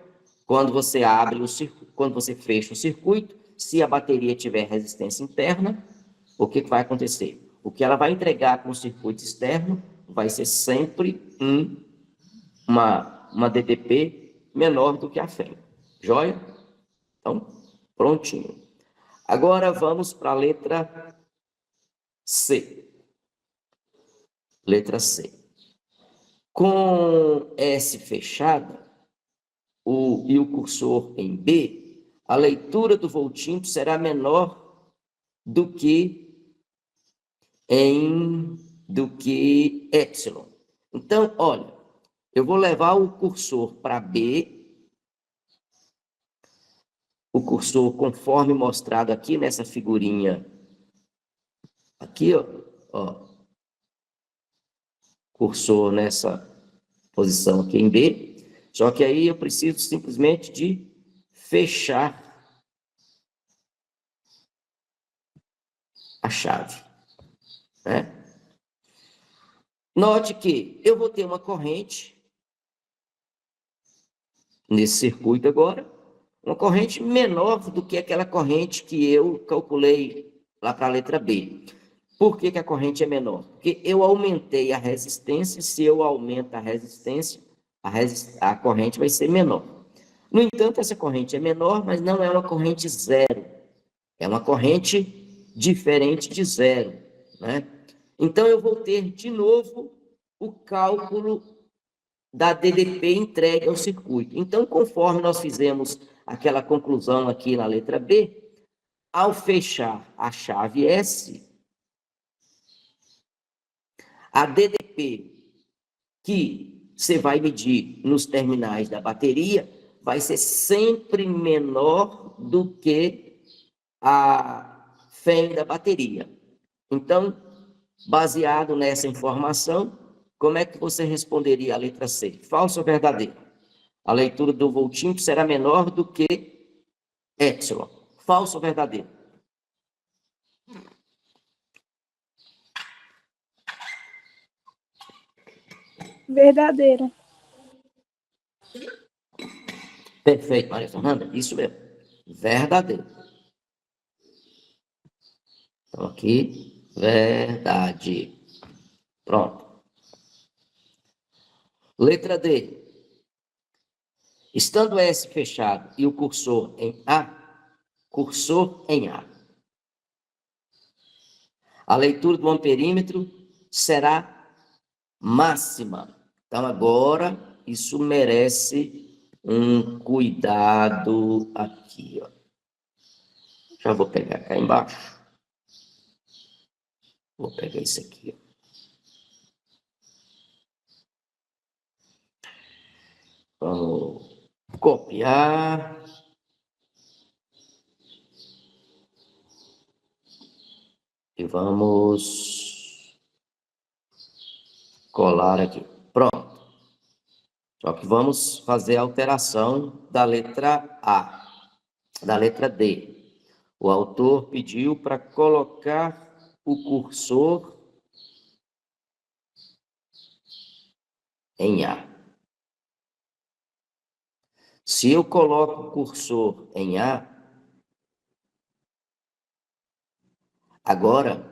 Quando você abre o circuito, quando você fecha o circuito, se a bateria tiver resistência interna, o que vai acontecer? O que ela vai entregar com o circuito externo vai ser sempre uma DDP menor do que a FEM. Joia? Então, prontinho. Agora vamos para a letra C. Letra C. Com S fechada e o cursor em B, a leitura do voltímetro será menor do que epsilon. Então, olha, eu vou levar o cursor para B, o cursor conforme mostrado aqui nessa figurinha, aqui, ó, cursor nessa posição aqui em B, só que aí eu preciso simplesmente de fechar a chave, né? Note que eu vou ter uma corrente nesse circuito agora, uma corrente menor do que aquela corrente que eu calculei lá para a letra B. Por que a corrente é menor? Porque eu aumentei a resistência, se eu aumento a resistência, a corrente vai ser menor. No entanto, essa corrente é menor, mas não é uma corrente zero. É uma corrente diferente de zero, né? Então, eu vou ter de novo o cálculo da DDP entregue ao circuito. Então, conforme nós fizemos aquela conclusão aqui na letra B, ao fechar a chave S, a DDP que você vai medir nos terminais da bateria vai ser sempre menor do que a FEM da bateria. Então, baseado nessa informação, como é que você responderia a letra C? Falso ou verdadeiro? A leitura do voltímetro será menor do que epsilon. Falso ou verdadeiro? Verdadeira. Perfeito, Maria Fernanda, isso mesmo. Verdadeiro. Então, aqui, verdade. Pronto. Letra D. Estando S fechado e o cursor em a leitura do amperímetro será máxima. Então, agora, isso merece um cuidado aqui, ó. Já vou pegar cá embaixo. Vou pegar isso aqui, ó. Vamos copiar. E vamos colar aqui. Pronto. Só que vamos fazer a alteração da letra A, da letra D. O autor pediu para colocar o cursor em A. Se eu coloco o cursor em A, agora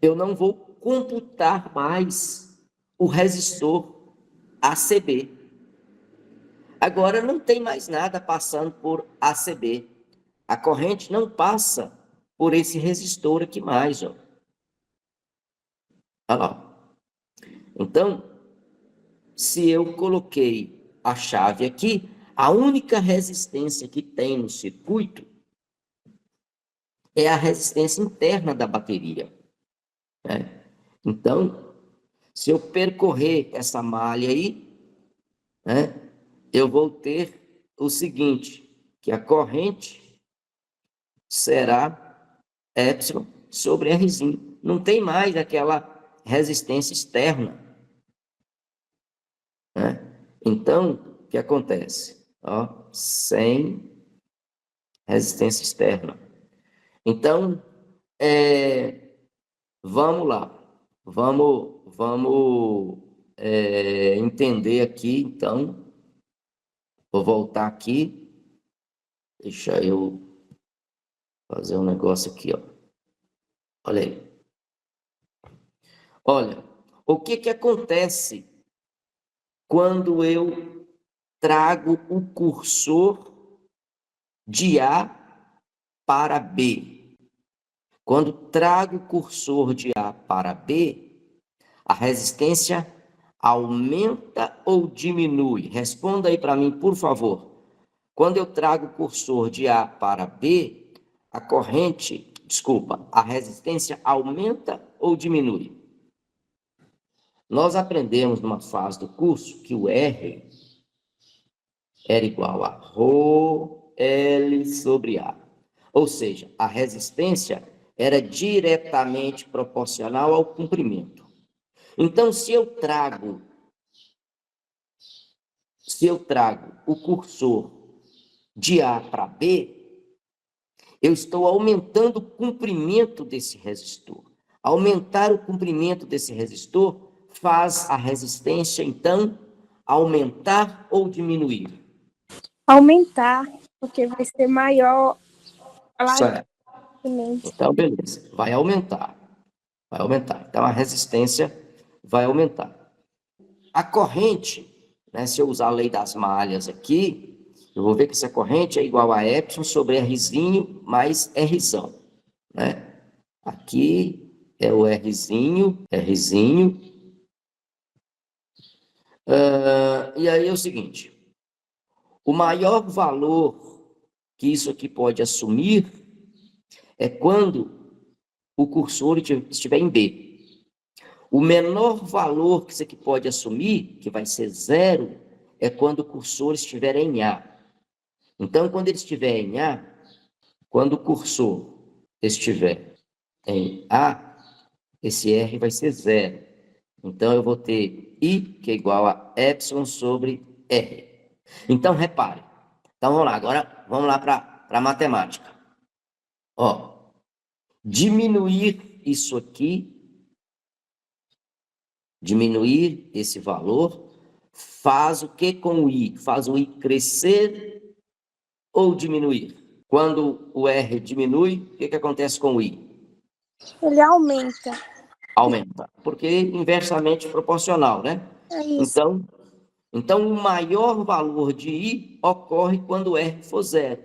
eu não vou computar mais o resistor ACB. Agora não tem mais nada passando por ACB. A corrente não passa por esse resistor aqui mais, ó. Olha lá. Então, se eu coloquei a chave aqui, a única resistência que tem no circuito é a resistência interna da bateria, né? Então, se eu percorrer essa malha aí, né, eu vou ter o seguinte, que a corrente será epsilon sobre Rzinho. Não tem mais aquela resistência externa, né? Então, o que acontece? Ó, sem resistência externa. Então, vamos lá. Vamos entender aqui, então. Vou voltar aqui. Deixa eu fazer um negócio aqui, ó. Olha aí. Olha, o que acontece quando eu trago o cursor de A para B? Quando trago o cursor de A para B, a resistência aumenta ou diminui? Responda aí para mim, por favor. Quando eu trago o cursor de A para B, a resistência aumenta ou diminui? Nós aprendemos numa fase do curso que o R era igual a ρL sobre A. Ou seja, a resistência era diretamente proporcional ao comprimento. Então, se eu trago o cursor de A para B, eu estou aumentando o comprimento desse resistor. Aumentar o comprimento desse resistor faz a resistência, então, aumentar ou diminuir? Aumentar, porque vai ser maior a Certo. largura. Então, beleza. Vai aumentar. Vai aumentar. Então, a resistência vai aumentar. A corrente, né, se eu usar a lei das malhas aqui, eu vou ver que essa corrente é igual a epsilon sobre Rzinho mais Rzão, né? Aqui é o Rzinho. E aí é o seguinte, o maior valor que isso aqui pode assumir é quando o cursor estiver em B. O menor valor que isso aqui pode assumir, que vai ser zero, é quando o cursor estiver em A. Então, quando ele estiver em A, quando o cursor estiver em A, esse R vai ser zero. Então, eu vou ter I, que é igual a epsilon sobre R. Então, repare. Então, vamos lá. Agora, vamos lá para a matemática. Ó, diminuir isso aqui Diminuir esse valor faz o que com o I? Faz o I crescer ou diminuir? Quando o R diminui, o que acontece com o I? Ele aumenta. Aumenta, porque é inversamente proporcional, né? É isso. Então, o maior valor de I ocorre quando o R for zero.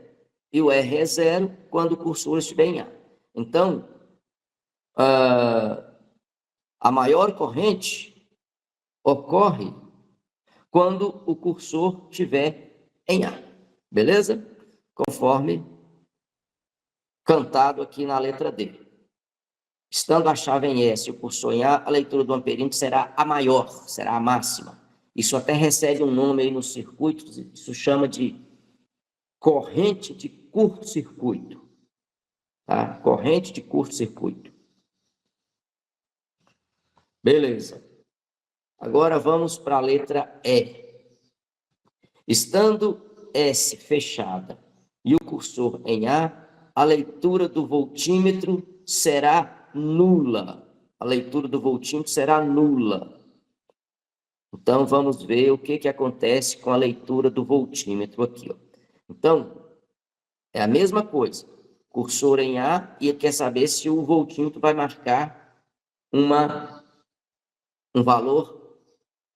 E o R é zero quando o cursor estiver em A. Então, a maior corrente ocorre quando o cursor estiver em A. Beleza? Conforme cantado aqui na letra D. Estando a chave em S e o cursor em A, a leitura do amperímetro será a maior, será a máxima. Isso até recebe um nome aí nos circuitos, isso chama de corrente de curto-circuito. Tá? Corrente de curto-circuito. Beleza. Agora vamos para a letra E. Estando S fechada e o cursor em a leitura do voltímetro será nula. A leitura do voltímetro será nula. Então, vamos ver o que acontece com a leitura do voltímetro aqui. Ó. Então, é a mesma coisa. Cursor em A e quer saber se o voltímetro vai marcar um valor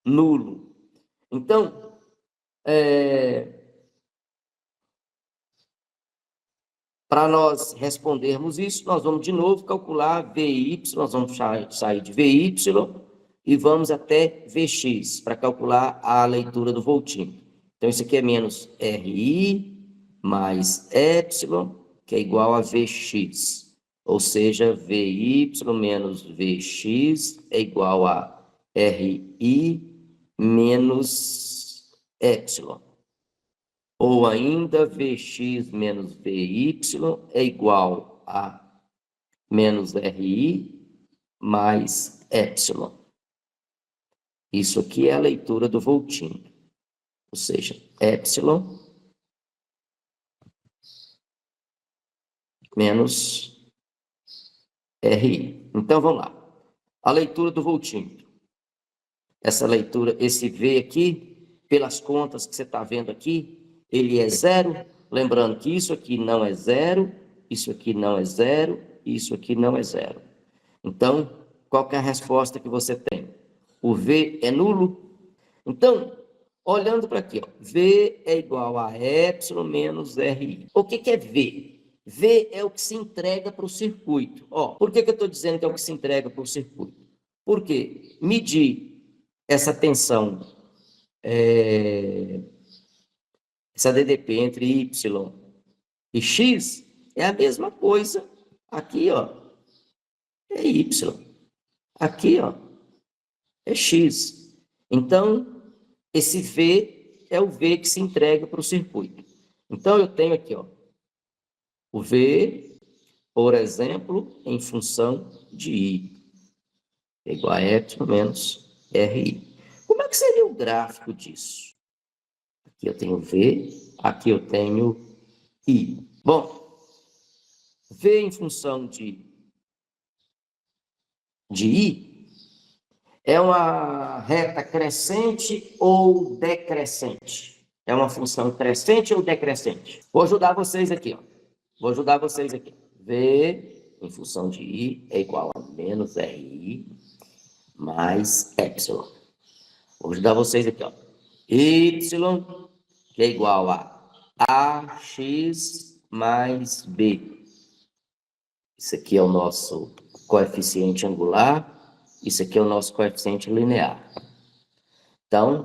nulo. Então, para nós respondermos isso, nós vamos de novo calcular VY, nós vamos sair de VY e vamos até Vx para calcular a leitura do voltímetro. Então, isso aqui é menos RI mais epsilon, que é igual a Vx. Ou seja, VY menos Vx é igual a RI menos epsilon. Ou ainda Vx menos Vy é igual a menos Ri mais epsilon. Isso aqui é a leitura do voltímetro. Ou seja, epsilon menos Ri. Então, vamos lá. A leitura do voltímetro. Essa leitura, esse V aqui, pelas contas que você está vendo aqui, ele é zero. Lembrando que isso aqui não é zero, isso aqui não é zero, isso aqui não é zero. Então, qual que é a resposta que você tem? O V é nulo? Então, olhando para aqui, ó, V é igual a epsilon menos RI. O que é V? V é o que se entrega para o circuito. Ó, por que eu estou dizendo que é o que se entrega para o circuito? Porque medir essa tensão, essa DDP entre Y e X, é a mesma coisa. Aqui, ó, é Y. Aqui, ó, é X. Então, esse V é o V que se entrega para o circuito. Então, eu tenho aqui, ó, o V, por exemplo, em função de I, é igual a epsilon menos RI. Como é que seria o gráfico disso? Aqui eu tenho V, aqui eu tenho I. Bom, V em função de I é uma reta crescente ou decrescente? É uma função crescente ou decrescente? Vou ajudar vocês aqui, ó. Vou ajudar vocês aqui. V em função de I é igual a menos RI mais epsilon. Vou ajudar vocês aqui, ó. Y, que é igual a AX mais B. Isso aqui é o nosso coeficiente angular. Isso aqui é o nosso coeficiente linear. Então,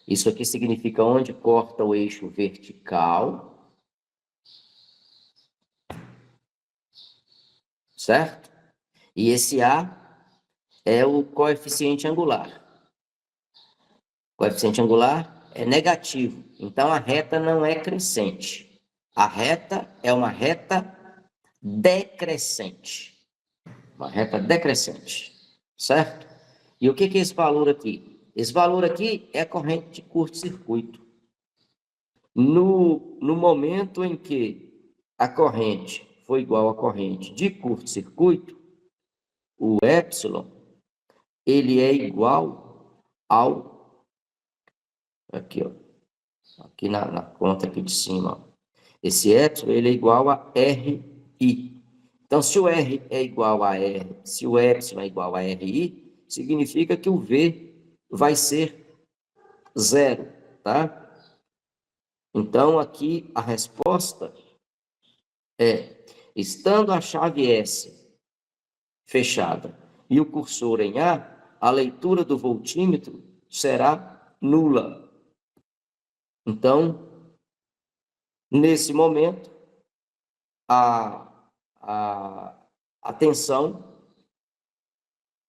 isso aqui significa onde corta o eixo vertical. Certo? E esse A é o coeficiente angular. O coeficiente angular é negativo. Então, a reta não é crescente. A reta é uma reta decrescente. Uma reta decrescente. Certo? E o que é esse valor aqui? Esse valor aqui é a corrente de curto-circuito. No momento em que a corrente foi igual à corrente de curto-circuito, o epsilon ele é igual ao... Aqui, ó. Aqui na conta aqui de cima, ó. Esse epsilon, ele é igual a RI. Então, se o R é igual a R, se o epsilon é igual a RI, significa que o V vai ser zero, tá? Então, aqui a resposta é, estando a chave S fechada e o cursor em A leitura do voltímetro será nula. Então, nesse momento, a tensão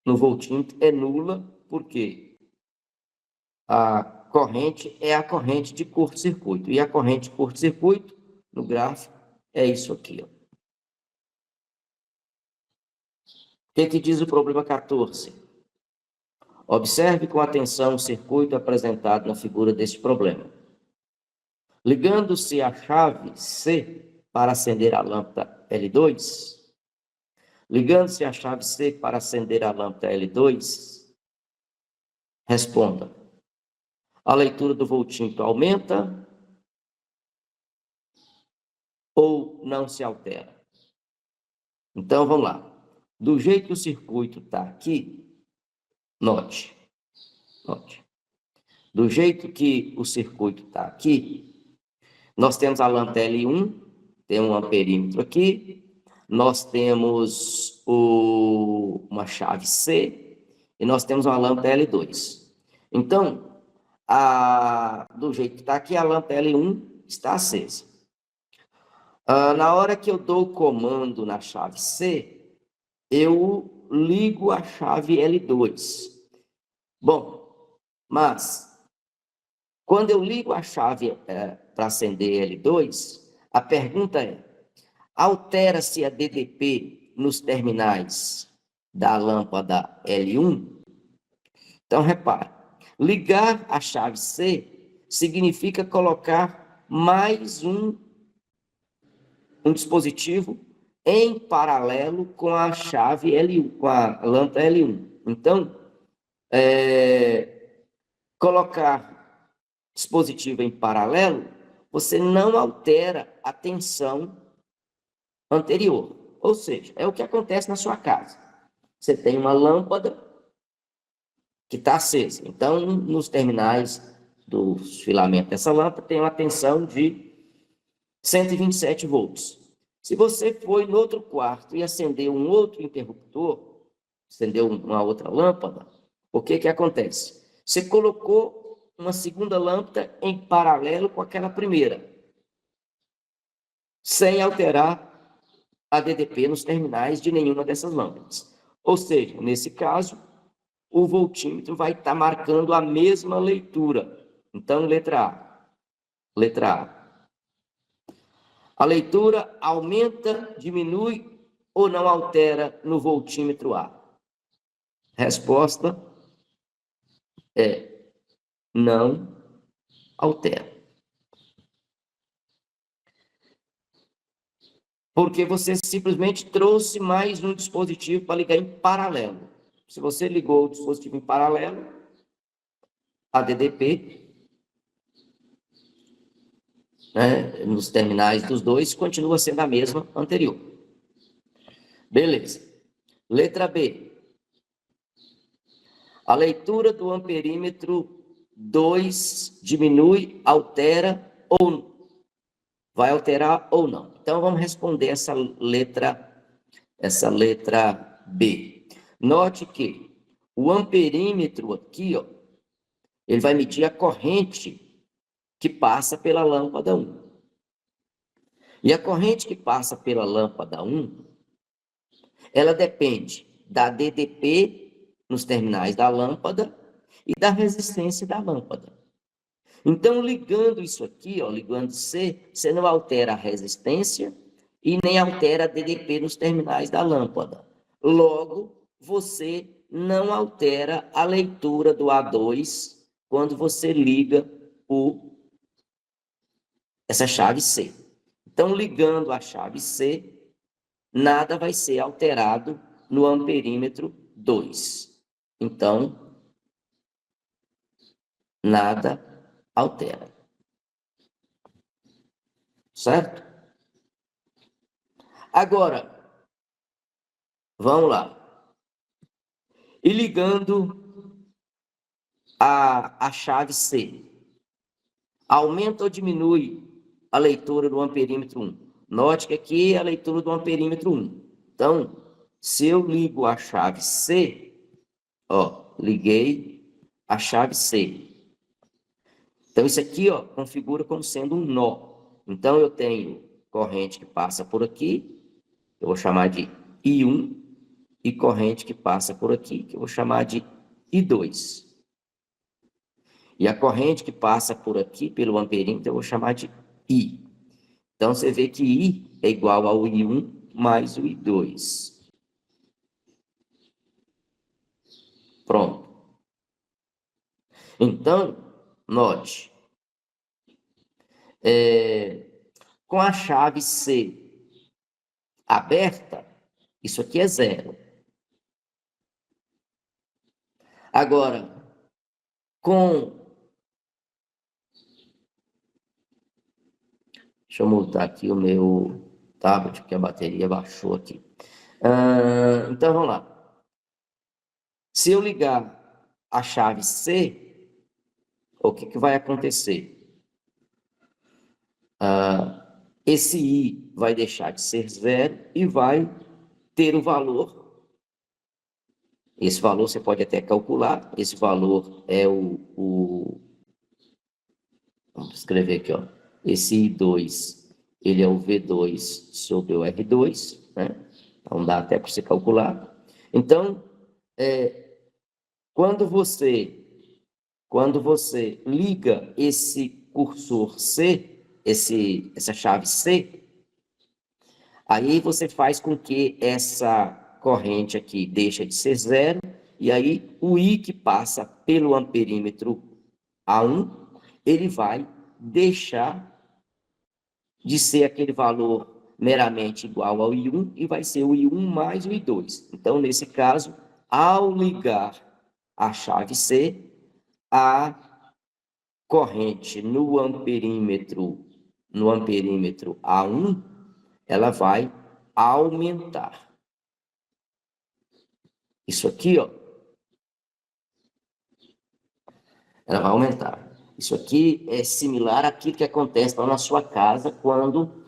no voltímetro é nula, porque a corrente é a corrente de curto-circuito. E a corrente de curto-circuito, no gráfico, é isso aqui, ó. O que diz o problema 14? Observe com atenção o circuito apresentado na figura deste problema. Ligando-se a chave C para acender a lâmpada L2, ligando-se a chave C para acender a lâmpada L2, responda. A leitura do voltímetro aumenta ou não se altera? Então, vamos lá. Do jeito que o circuito está aqui, note. Do jeito que o circuito está aqui, nós temos a lâmpada L1, tem um amperímetro aqui, nós temos uma chave C e nós temos uma lâmpada L2. Então, do jeito que está aqui, a lâmpada L1 está acesa. Na hora que eu dou o comando na chave C, eu ligo a chave L2. Bom, mas quando eu ligo a chave para acender L2, a pergunta é, altera-se a DDP nos terminais da lâmpada L1? Então, repare, ligar a chave C significa colocar mais um dispositivo em paralelo com a chave L1, com a lâmpada L1. Então, colocar dispositivo em paralelo, você não altera a tensão anterior. Ou seja, é o que acontece na sua casa. Você tem uma lâmpada que está acesa. Então, nos terminais dos filamentos dessa lâmpada, tem uma tensão de 127 volts. Se você foi no outro quarto e acendeu um outro interruptor, acendeu uma outra lâmpada, o que acontece? Você colocou uma segunda lâmpada em paralelo com aquela primeira, sem alterar a DDP nos terminais de nenhuma dessas lâmpadas. Ou seja, nesse caso, o voltímetro vai estar marcando a mesma leitura. Então, letra A. Letra A. A leitura aumenta, diminui ou não altera no voltímetro A? Resposta é não altera. Porque você simplesmente trouxe mais um dispositivo para ligar em paralelo. Se você ligou o dispositivo em paralelo, a DDP, né, nos terminais dos dois, continua sendo a mesma anterior. Beleza. Letra B. A leitura do amperímetro 2 diminui, altera ou vai alterar ou não. Então, vamos responder essa letra B. Note que o amperímetro aqui, ó, ele vai medir a corrente que passa pela lâmpada 1. E a corrente que passa pela lâmpada 1, ela depende da DDP nos terminais da lâmpada e da resistência da lâmpada. Então, ligando isso aqui, ó, ligando C, você não altera a resistência e nem altera a DDP nos terminais da lâmpada. Logo, você não altera a leitura do A2 quando você liga essa chave C. Então, ligando a chave C, nada vai ser alterado no amperímetro 2. então nada altera. Certo? Agora, vamos lá. E ligando a chave C, aumenta ou diminui a leitura do amperímetro 1? Note que aqui é a leitura do amperímetro 1. Então, se eu ligo a chave C, ó, liguei a chave C. Então, isso aqui, ó, configura como sendo um nó. Então, eu tenho corrente que passa por aqui, eu vou chamar de I1, e corrente que passa por aqui, que eu vou chamar de I2. E a corrente que passa por aqui, pelo amperímetro, eu vou chamar de I. Então, você vê que I é igual ao I1 mais o I2. Pronto. Então, note, com a chave C aberta, isso aqui é 0. Agora, deixa eu mutar aqui o meu tablet, porque a bateria baixou aqui. Então, vamos lá. Se eu ligar a chave C, o que vai acontecer? Esse I vai deixar de ser 0 e vai ter o valor. Esse valor você pode até calcular. Esse valor é vamos escrever aqui, ó. Esse I2, ele é o V2 sobre o R2, né? Então, dá até para você calcular. Então, quando você liga esse cursor C, essa chave C, aí você faz com que essa corrente aqui deixe de ser 0, e aí o I que passa pelo amperímetro A1, ele vai deixar de ser aquele valor meramente igual ao I1 e vai ser o I1 mais o I2. Então, nesse caso, ao ligar a chave C, a corrente no amperímetro A1, ela vai aumentar. Isso aqui, ó, ela vai aumentar. Isso aqui é similar àquilo que acontece lá na sua casa quando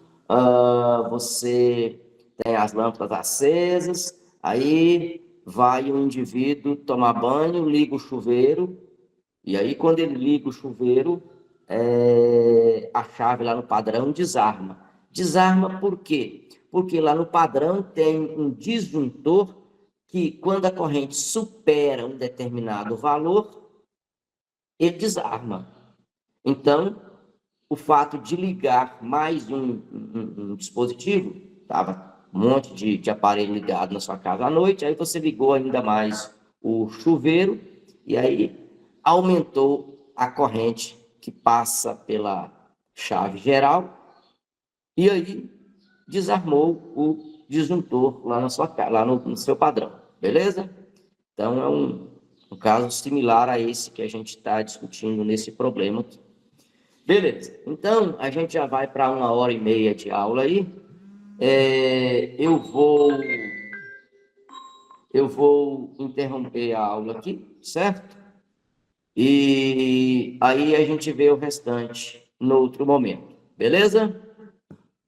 você tem as lâmpadas acesas, aí vai um indivíduo tomar banho, liga o chuveiro, e aí quando ele liga o chuveiro, a chave lá no padrão desarma. Desarma por quê? Porque lá no padrão tem um disjuntor que, quando a corrente supera um determinado valor, ele desarma. Então, o fato de ligar mais um dispositivo, estava um monte de aparelho ligado na sua casa à noite, aí você ligou ainda mais o chuveiro, e aí aumentou a corrente que passa pela chave geral, e aí desarmou o disjuntor lá na sua casa, lá no seu padrão, beleza? Então, é um caso similar a esse que a gente está discutindo nesse problema aqui. Beleza, então a gente já vai para 1h30 de aula aí. Eu vou interromper a aula aqui, certo? E aí a gente vê o restante no outro momento, beleza?